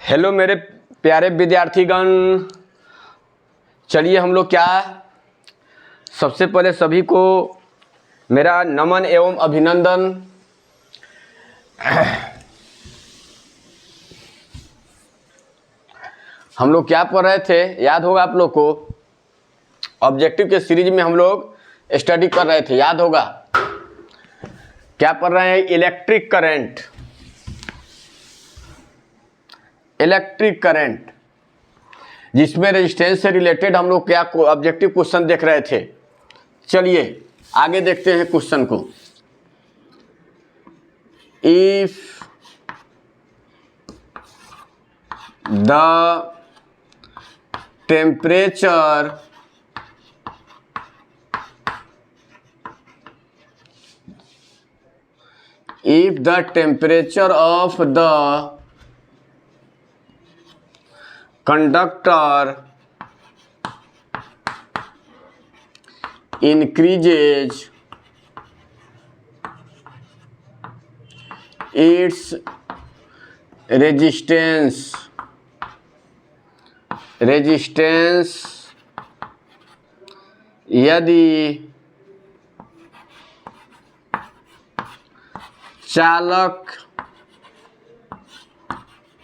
Hello मेरे प्यारे विद्यार्थीगण, चलिए हम लोग क्या सबसे पहले सभी को मेरा नमन एवं अभिनंदन। हम लोग क्या पढ़ रहे थे, याद होगा आप लोग को। ऑब्जेक्टिव के सीरीज में हम लोग स्टडी कर रहे थे, याद होगा। क्या पढ़ रहे हैं? Electric current. इलेक्ट्रिक करंट जिसमें रेजिस्टेंस से रिलेटेड हम लोग क्या ऑब्जेक्टिव क्वेश्चन देख रहे थे। चलिए आगे देखते हैं क्वेश्चन को। If the temperature of the conductor increases, its resistance यदि चालक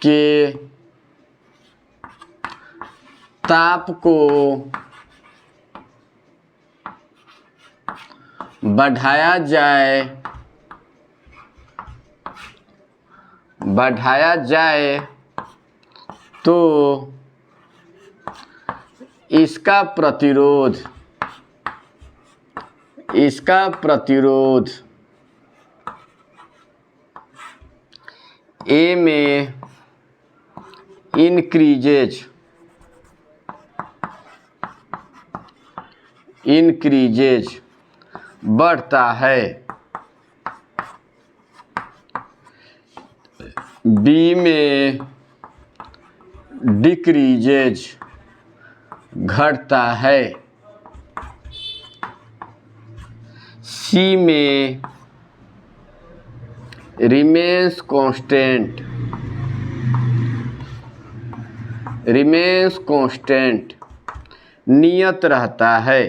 के ताप को बढ़ाया जाए तो इसका प्रतिरोध ए में इंक्रीजेज बढ़ता है, बी में डिक्रीजेज घटता है, सी में रिमेन्स कांस्टेंट नियत रहता है,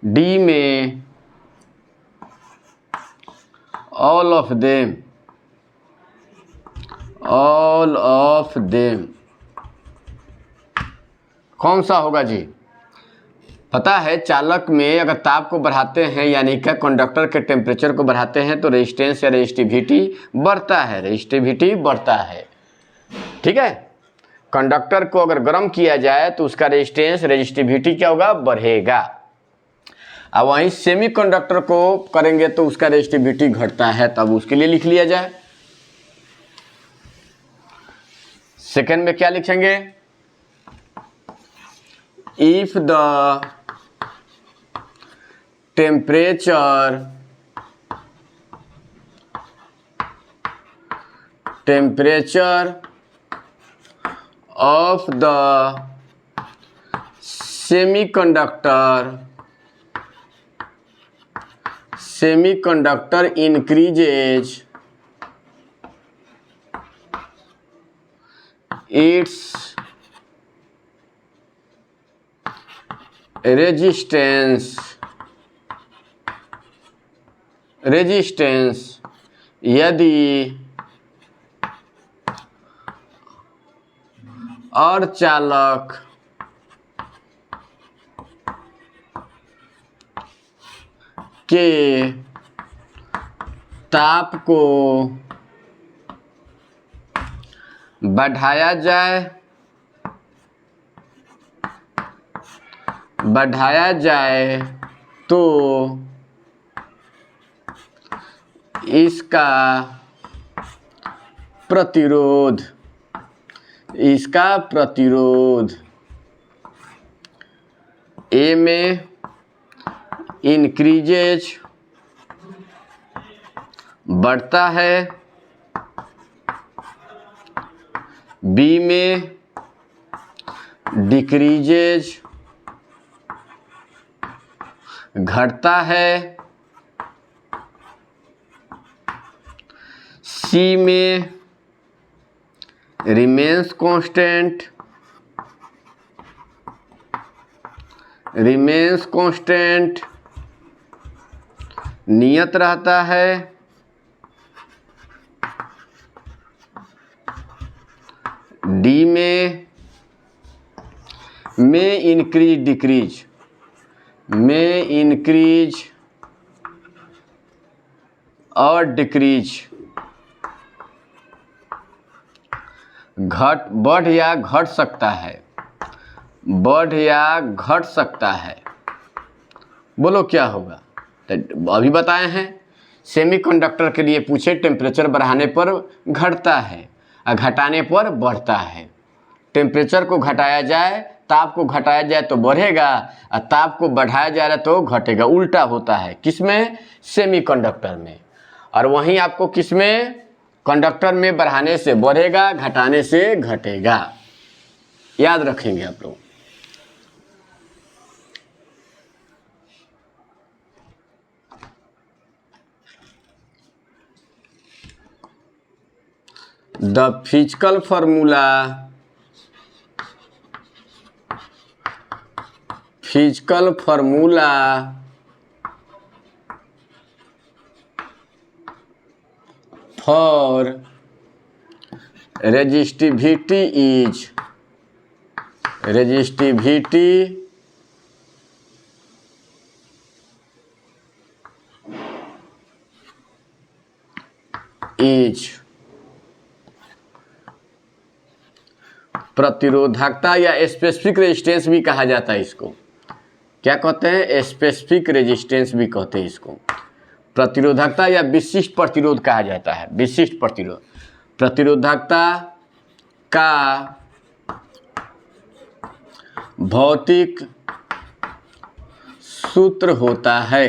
डी में ऑल ऑफ देम कौन सा होगा जी? पता है चालक में अगर ताप को बढ़ाते हैं यानी कि कंडक्टर के टेम्परेचर को बढ़ाते हैं तो रेजिस्टेंस या रेजिस्टिविटी बढ़ता है। ठीक है, कंडक्टर को अगर गर्म किया जाए तो उसका रेजिस्टिविटी क्या होगा? बढ़ेगा। अब वहीं सेमीकंडक्टर को करेंगे तो उसका रेजिस्टिविटी घटता है, तब उसके लिए लिख लिया जाए। सेकंड में क्या लिखेंगे? If the temperature of the semiconductor increases, its resistance यदि अर्धचालक के ताप को बढ़ाया जाए तो इसका प्रतिरोध ए में इंक्रीजेज बढ़ता है, बी में डिक्रीजेज घटता है, सी में रिमेन्स कांस्टेंट नियत रहता है। डी में इंक्रीज डिक्रीज और डिक्रीज बढ़ या घट सकता है। बोलो क्या होगा? तो अभी बताए हैं सेमीकंडक्टर के लिए पूछे, टेम्परेचर बढ़ाने पर घटता है और घटाने पर बढ़ता है। टेम्परेचर को घटाया जाए, ताप को घटाया जाए तो बढ़ेगा और ताप को बढ़ाया जा रहा तो घटेगा। उल्टा होता है किसमें? सेमीकंडक्टर में। और वहीं आपको किसमें? कंडक्टर में बढ़ाने से बढ़ेगा, घटाने से घटेगा। याद रखेंगे आप लोग। The physical formula for resistivity is प्रतिरोधकता या स्पेसिफिक रेजिस्टेंस भी कहा जाता है इसको। क्या कहते हैं? स्पेसिफिक रेजिस्टेंस भी कहते हैं इसको। प्रतिरोधकता या विशिष्ट प्रतिरोध कहा जाता है। विशिष्ट प्रतिरोध, प्रतिरोधकता का भौतिक सूत्र होता है।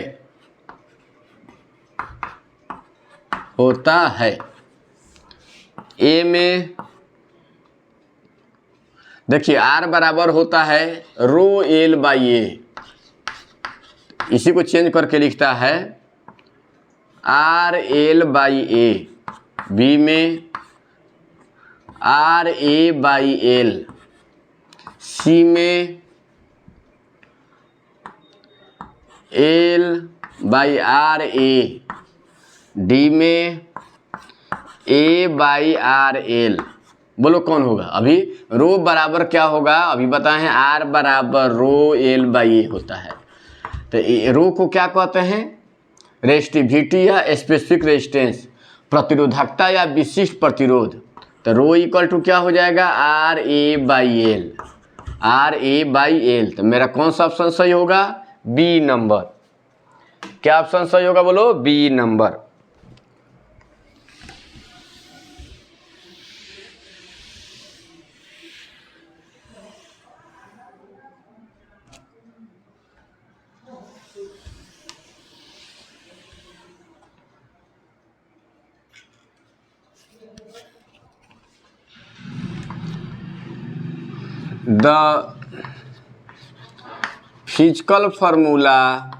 ए में देखिए R बराबर होता है रो एल बाई ए। इसी को चेंज करके लिखता है R L by A. B में R A by L. C में L by R A. D में ए बाई आर एल। बोलो कौन होगा? अभी रो बराबर क्या होगा? अभी बताएं, आर बराबर रो एल बाई ए होता है। तो रो को क्या कहते हैं? रेजिस्टिविटी या स्पेसिफिक रेजिस्टेंस, प्रतिरोधकता या विशिष्ट प्रतिरोध। तो रो इक्वल टू क्या हो जाएगा? R A by L. R A by L. तो मेरा कौन सा ऑप्शन सही होगा? B number. क्या ऑप्शन सही होगा? बोलो B number. The physical formula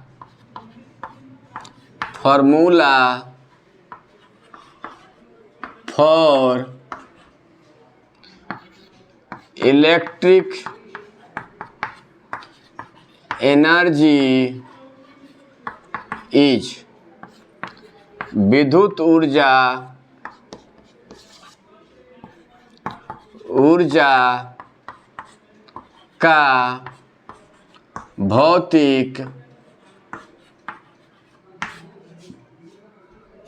for electric energy is विद्युत ऊर्जा का भौतिक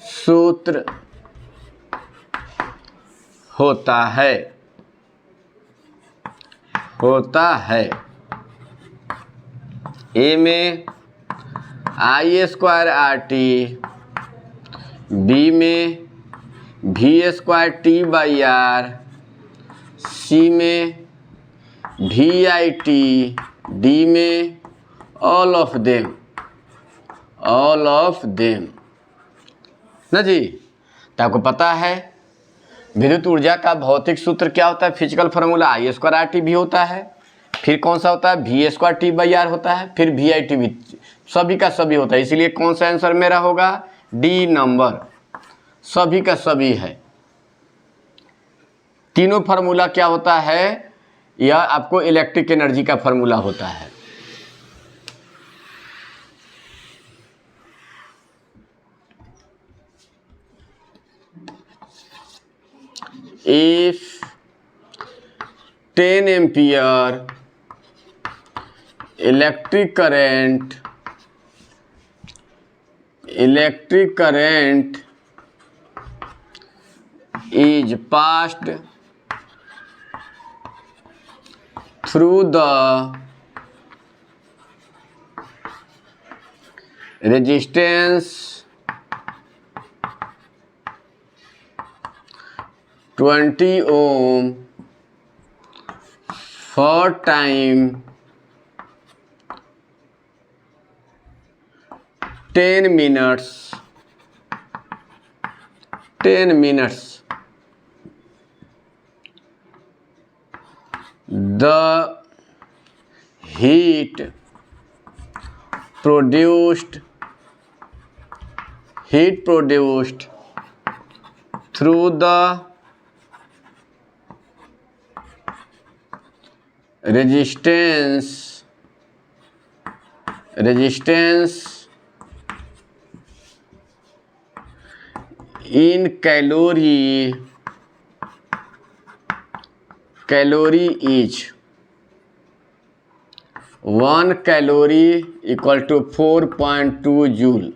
सूत्र होता है। ए में I square R T. B में V square T by R. C में वी आई टी। डी में ऑल ऑफ देम ना जी। तो आपको पता है विद्युत ऊर्जा का भौतिक सूत्र क्या होता है? Physical formula I square R T भी होता है, फिर कौन सा होता है? V square T by R होता है, फिर वी आई टी भी, सभी का सभी होता है। इसीलिए कौन सा आंसर मेरा होगा? डी नंबर, सभी का सभी है। तीनों फार्मूला क्या होता है, यह आपको इलेक्ट्रिक एनर्जी का फार्मूला होता है। If 10 ampere electric current is passed through the resistance 20 ohm for time 10 minutes, the heat produced through the resistance in calorie is 1 calorie equal to 4.2 joule।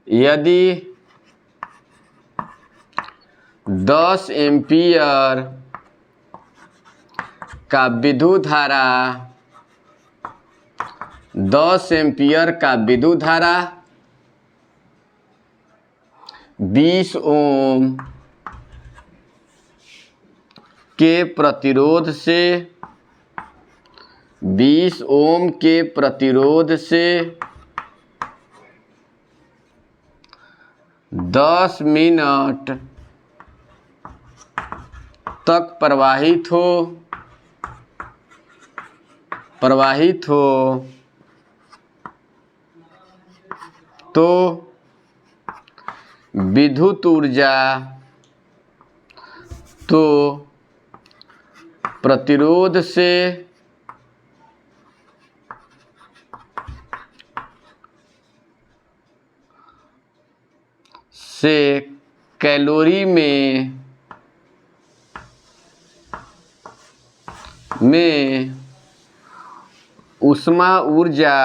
यदि 10 एम्पियर का विद्युत धारा 20 ओम के प्रतिरोध से 10 मिनट तक प्रवाहित हो तो विद्युत ऊर्जा प्रतिरोध से कैलोरी में ऊष्मा ऊर्जा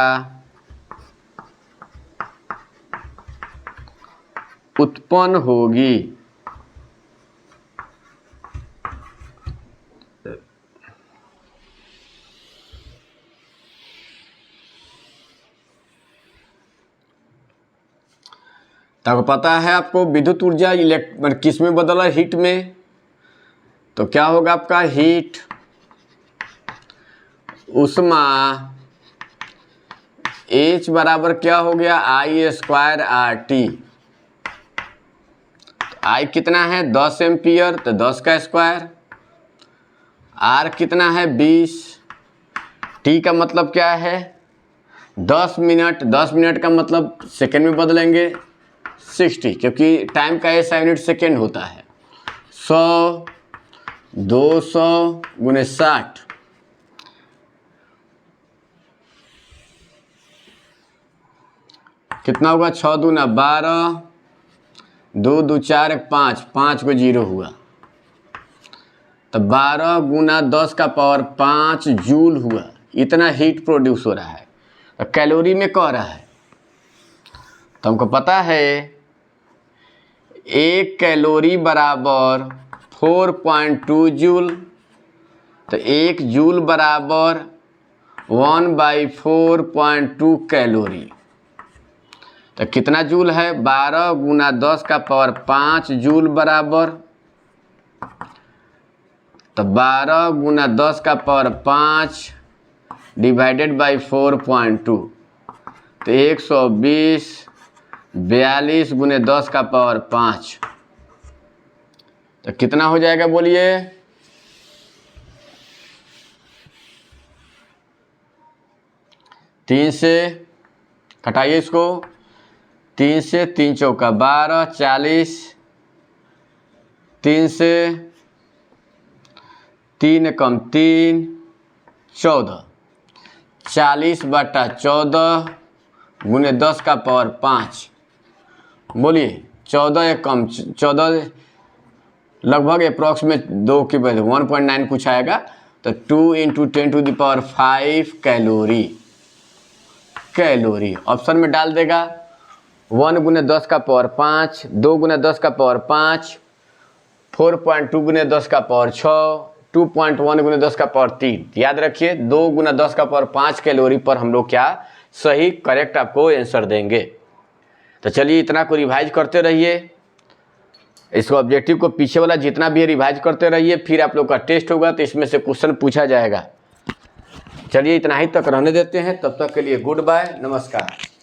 उत्पन्न होगी। तो पता है आपको विद्युत ऊर्जा किस में बदला, हीट में। तो क्या होगा आपका हीट ऊष्मा H बराबर क्या हो गया I² RT। I कितना है 10 एम्पियर तो 10 का स्क्वायर, R कितना है 20, T का मतलब क्या है 10 मिनट, 10 मिनट का मतलब सेकेंड में बदलेंगे 60, क्योंकि टाइम का ऐसा यूनिट सेकेंड होता है। 100 200 गुने 60, कितना होगा 6 दूना 12, 2 2 4 1 5, 5 को 0 हुआ तो 12 गुना 10 का पावर 5 जूल हुआ। इतना हीट प्रोड्यूस हो रहा है, तो कैलोरी में कह रहा है। तो हमको पता है 1 कैलोरी बराबर 4.2 जूल, तो 1 जूल बराबर 1/4.2 कैलोरी। तो कितना जूल है 12 गुना 10 का पावर 5 जूल बराबर, तो 12 गुना 10 का पावर 5 डिवाइडेड बाई 4.2, तो 120 42 गुने 10 का पावर 5, तो कितना हो जाएगा बोलिए 3 से घटाइए इसको, 3 से 3 चौका 12, 40, 3 से 3 कम 3, 14, 40/14 गुने 10 का पावर 5। बोलिए 14 कम 14 लगभग अप्रॉक्सीमेट 2 की वजह 1.9 कुछ आएगा, तो 2 × 10⁵ कैलोरी। ऑप्शन में डाल देगा 1 गुने 10 का पावर 5, 2 गुने 10 का पावर 5, 4.2 गुने 10 का पावर 6, 2.1 गुने 10 का पावर 3। याद रखिए 2 गुना 10 का पावर 5 कैलोरी पर हम लोग क्या सही करेक्ट आपको आंसर देंगे। तो चलिए इतना को रिवाइज करते रहिए, इसको ऑब्जेक्टिव को पीछे वाला जितना भी है रिवाइज करते रहिए, फिर आप लोग का टेस्ट होगा तो इसमें से क्वेश्चन पूछा जाएगा। चलिए इतना ही तक रहने देते हैं, तब तक के लिए गुड बाय, नमस्कार।